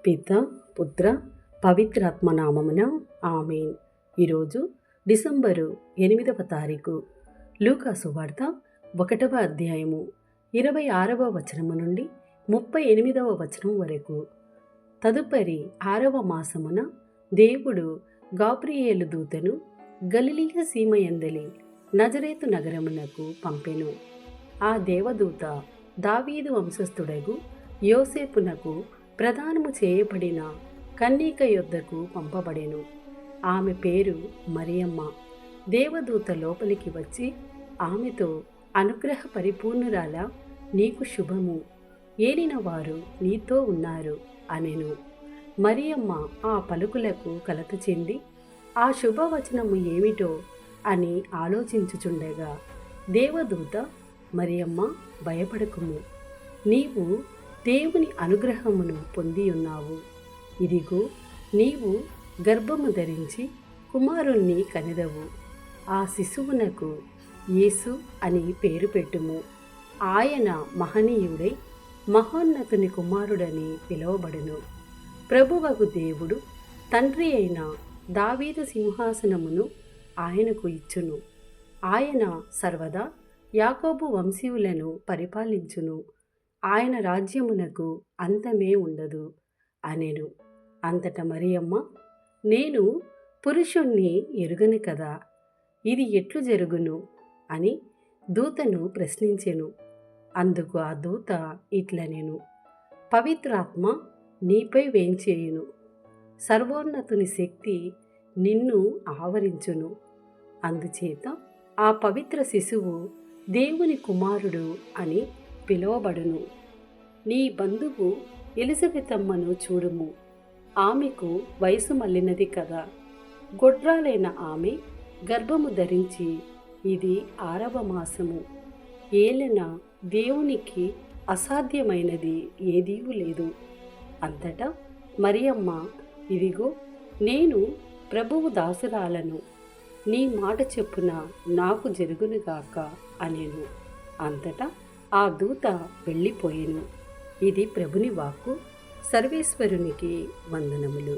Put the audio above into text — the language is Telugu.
పిత పుత్ర పవిత్రాత్మ నామమున ఆమేన్. ఈరోజు డిసెంబరు 8వ తారీఖు. లూకా సువార్త 1వ అధ్యాయము 26వ వచనము నుండి 38వ వచనం వరకు. తదుపరి 6వ మాసమున దేవుడు గాబ్రియేలు దూతను గలిలయ సీమయందలి నజరేతు నగరమునకు పంపెను. ఆ దేవదూత దావీదు వంశస్థుడగు యోసేపునకు ప్రదానము చేయబడిన కన్యక యొద్దకు పంపబడెను. ఆమె పేరు మరియమ్మ. దేవదూత లోపలికి వచ్చి ఆమెతో, అనుగ్రహ పరిపూర్ణురాల, నీకు శుభము, ఏలిన వారు నీతో ఉన్నారు అనెను. మరియమ్మ ఆ పలుకులకు కలత చెంది ఆ శుభవచనము ఏమిటో అని ఆలోచించుచుండగా దేవదూత, మరియమ్మ, భయపడకుము, నీవు దేవుని అనుగ్రహమును పొంది ఉన్నావు. ఇదిగో, నీవు గర్భము ధరించి కుమారుణ్ణి కనెదవు. ఆ శిశువునకు యేసు అని పేరు పెట్టుము. ఆయన మహనీయుడై మహోన్నతుని కుమారుడని పిలువబడును. ప్రభువగు దేవుడు తండ్రి అయిన దావీదు సింహాసనమును ఆయనకు ఇచ్చును. ఆయన సర్వదా యాకోబు వంశీయులను పరిపాలించును. ఆయన రాజ్యమునకు అంతమే ఉండదు అనెను. అంతట మరియమ్మ, నేను పురుషుణ్ణి ఎరుగను కదా, ఇది ఎట్లు జరుగును అని దూతను ప్రశ్నించెను. అందుకు ఆ దూత ఇట్లనెను, పవిత్రాత్మ నీపై వేంచేయును, సర్వోన్నతుని శక్తి నిన్ను ఆవరించును. అందుచేత ఆ పవిత్ర శిశువు దేవుని కుమారుడు అని పిలువబడును. నీ బంధువు ఎలిజబెతమ్మను చూడుము, ఆమెకు వయసు మళ్ళినది కదా. గొడ్రాలైన ఆమె గర్భము ధరించి ఇది 6వ మాసము. ఏలన దేవునికి అసాధ్యమైనది ఏదీ లేదు. అంతటా మరియమ్మ, ఇదిగో, నేను ప్రభువు దాసురాలను, నీ మాట చెప్పున నాకు జరుగునుగాక అనెను. అంతటా ఆ దూత వెళ్ళిపోయెను. ఇది ప్రభుని వాక్కు. సర్వేశ్వరునికి వందనములు.